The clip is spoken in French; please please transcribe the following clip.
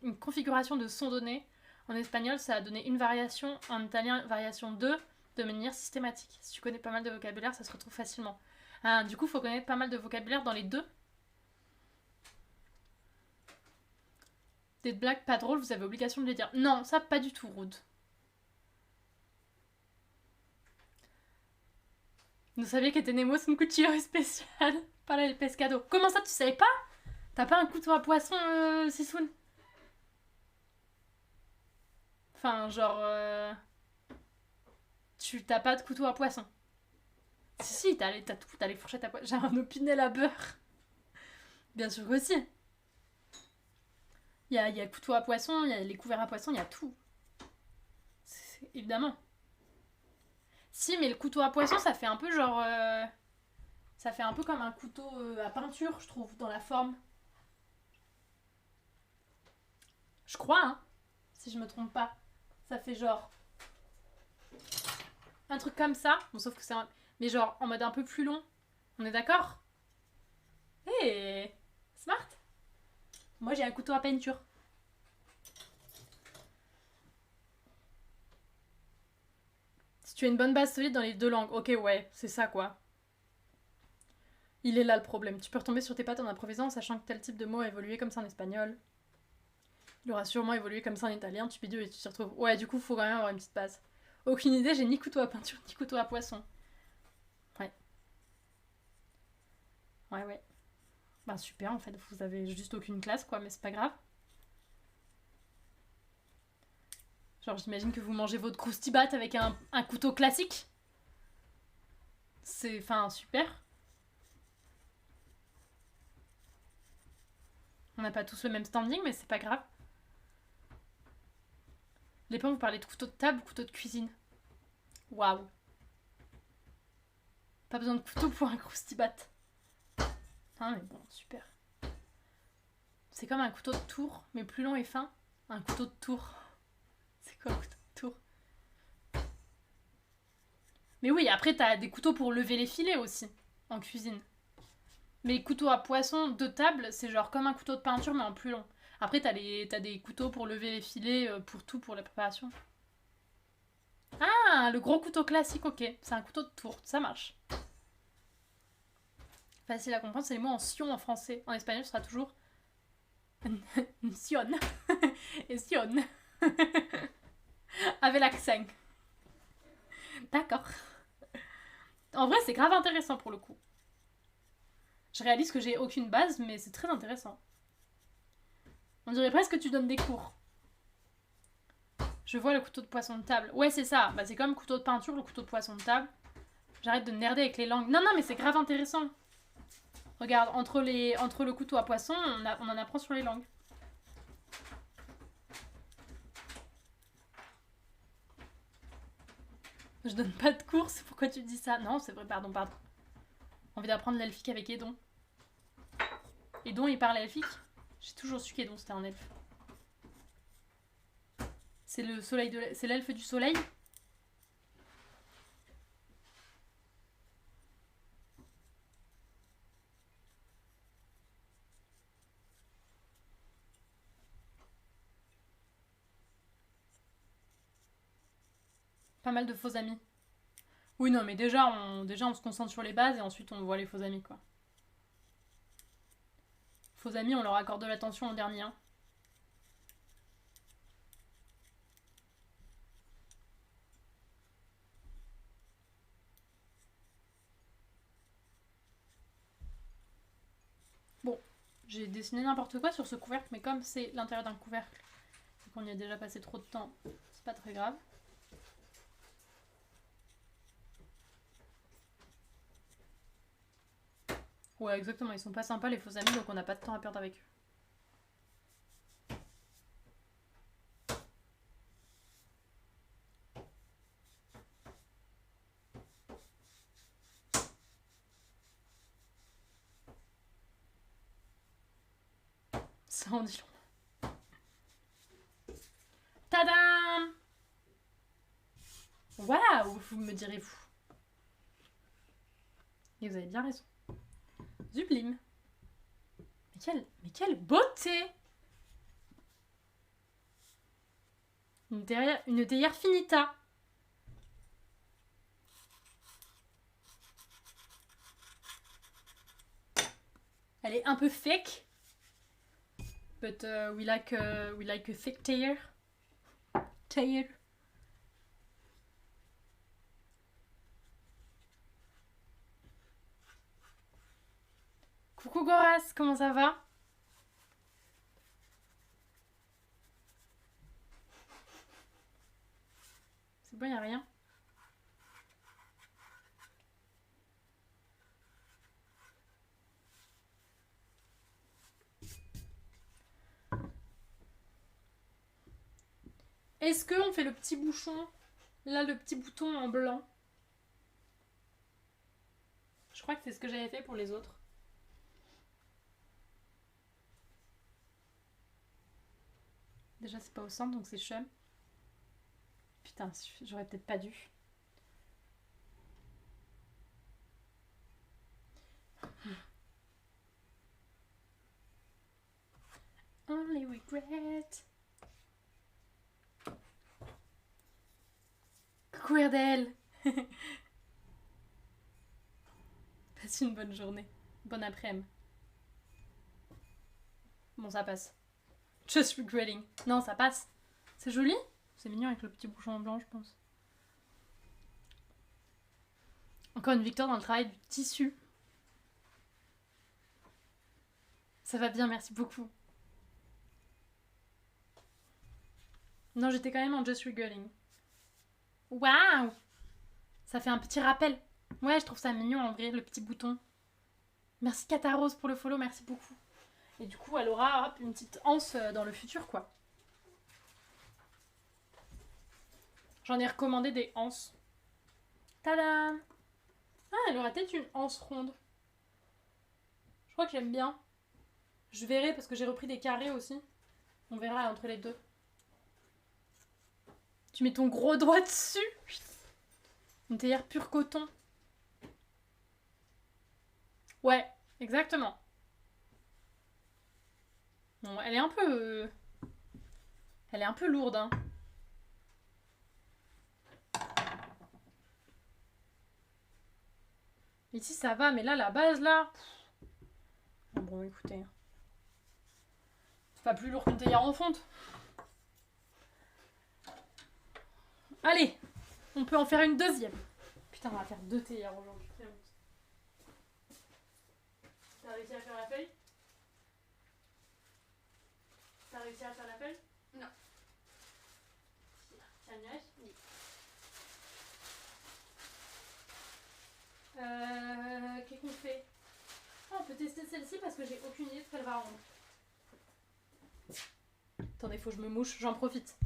une configuration de son donné. En espagnol, ça a donné une variation. En italien, variation 2, de manière systématique. Si tu connais pas mal de vocabulaire, ça se retrouve facilement. Ah, du coup, il faut connaître pas mal de vocabulaire dans les deux. Des blagues pas drôles, vous avez obligation de les dire. Non, ça, pas du tout, Rude. Vous saviez que tenemos un cuchillo especial para el pescado. Comment ça, tu savais pas? T'as pas un couteau à poisson, Sisoun? Enfin, genre... Tu t'as pas de couteau à poisson. Si, t'as tout, t'as les fourchettes à poisson. J'ai un opinel à beurre. Bien sûr que si. Il y a couteau à poisson, il y a les couverts à poisson, il y a tout. Évidemment. Si, mais le couteau à poisson, ça fait un peu genre... ça fait un peu comme un couteau à peinture, je trouve, dans la forme. Je crois, hein. Si je me trompe pas. Ça fait genre... un truc comme ça. Bon, sauf que c'est un... mais genre en mode un peu plus long. On est d'accord? Hey, smart. Moi, j'ai un couteau à peinture. Si tu as une bonne base solide dans les deux langues. Ok, ouais, c'est ça, quoi. Il est là le problème. Tu peux retomber sur tes pattes en improvisant, sachant que tel type de mot a évolué comme ça en espagnol. Il aura sûrement évolué comme ça en italien, tu bidouilles et tu t'y retrouves. Ouais, du coup, faut quand même avoir une petite base. Aucune idée, j'ai ni couteau à peinture, ni couteau à poisson. Ouais. Ouais. Bah super, en fait, vous avez juste aucune classe, quoi, mais c'est pas grave. Genre, j'imagine que vous mangez votre croustibat avec un couteau classique. C'est, enfin, super. On n'a pas tous le même standing, mais c'est pas grave. Les pommes, vous parlez de couteau de table ou couteau de cuisine? Waouh. Pas besoin de couteau pour un croustibat. Ah, mais bon, super. C'est comme un couteau de tour, mais plus long et fin. Un couteau de tour. C'est quoi un couteau de tour? Mais oui, après, t'as des couteaux pour lever les filets aussi, en cuisine. Mais couteau à poisson de table, c'est genre comme un couteau de peinture, mais en plus long. Après, t'as des couteaux pour lever les filets, pour tout, pour la préparation. Ah, le gros couteau classique, ok. C'est un couteau de tour, ça marche. Facile à comprendre, c'est les mots en sion en français. En espagnol, ce sera toujours sion. Et sion. Avec l'accent. D'accord. En vrai, c'est grave intéressant pour le coup. Je réalise que j'ai aucune base, mais c'est très intéressant. On dirait presque que tu donnes des cours. Je vois le couteau de poisson de table. Ouais, c'est ça. Bah, c'est comme le couteau de peinture, le couteau de poisson de table. J'arrête de nerder avec les langues. Non, mais c'est grave intéressant. Regarde, entre le couteau à poisson, on en apprend sur les langues. Je donne pas de cours, c'est pourquoi tu dis ça? Non, c'est vrai, pardon. Envie d'apprendre l'elfique avec Edon. Edon, il parle elfique? J'ai toujours su qu'Edon, c'était un elfe. C'est le soleil c'est l'elfe du soleil? Pas mal de faux amis. Oui, non, mais déjà on se concentre sur les bases et ensuite on voit les faux amis, quoi. Faux amis, on leur accorde de l'attention en dernier. Hein. Bon, j'ai dessiné n'importe quoi sur ce couvercle, mais comme c'est l'intérieur d'un couvercle et qu'on y a déjà passé trop de temps, c'est pas très grave. Ouais, exactement, ils sont pas sympas les faux amis, donc on n'a pas de temps à perdre avec eux. Ça en dit long. Tadam! Waouh, vous me direz-vous. Et vous avez bien raison. Sublime. Mais quelle beauté! Une théière finita. Elle est un peu fake. But we like a thick théière. Théière. Coucou Goras, comment ça va? C'est bon, y'a rien. Est-ce qu'on fait le petit bouchon? Là, le petit bouton en blanc. Je crois que c'est ce que j'avais fait pour les autres. Déjà, c'est pas au centre, donc c'est chum. Putain, j'aurais peut-être pas dû. Only regret. Coucou Erdel. Passe une bonne journée. Bon après-midi. Bon, ça passe. Just regretting. Non, ça passe. C'est joli. C'est mignon avec le petit bouchon en blanc, je pense. Encore une victoire dans le travail du tissu. Ça va bien, merci beaucoup. Non, j'étais quand même en just regretting. Waouh! Ça fait un petit rappel. Ouais, je trouve ça mignon en vrai, le petit bouton. Merci Katarose pour le follow, merci beaucoup. Et du coup, elle aura hop, une petite anse dans le futur, quoi. J'en ai recommandé des anses. Tadam! Ah, elle aura peut-être une anse ronde. Je crois que j'aime bien. Je verrai parce que j'ai repris des carrés aussi. On verra entre les deux. Tu mets ton gros doigt dessus. Une théière pur coton. Ouais, exactement. Bon, elle est un peu... Elle est un peu lourde, hein. Ici, ça va, mais là, la base, là... Bon, écoutez. C'est pas plus lourd qu'une théière en fonte. Allez, on peut en faire une deuxième. Putain, on va faire 2 théières aujourd'hui. T'as réussi à faire la feuille? T'as réussi à faire la feuille? Non. T'as une nuage? Oui. Qu'est-ce qu'on fait? Oh, on peut tester celle-ci parce que j'ai aucune idée de ce qu'elle va rendre. Attendez, faut que je me mouche, j'en profite.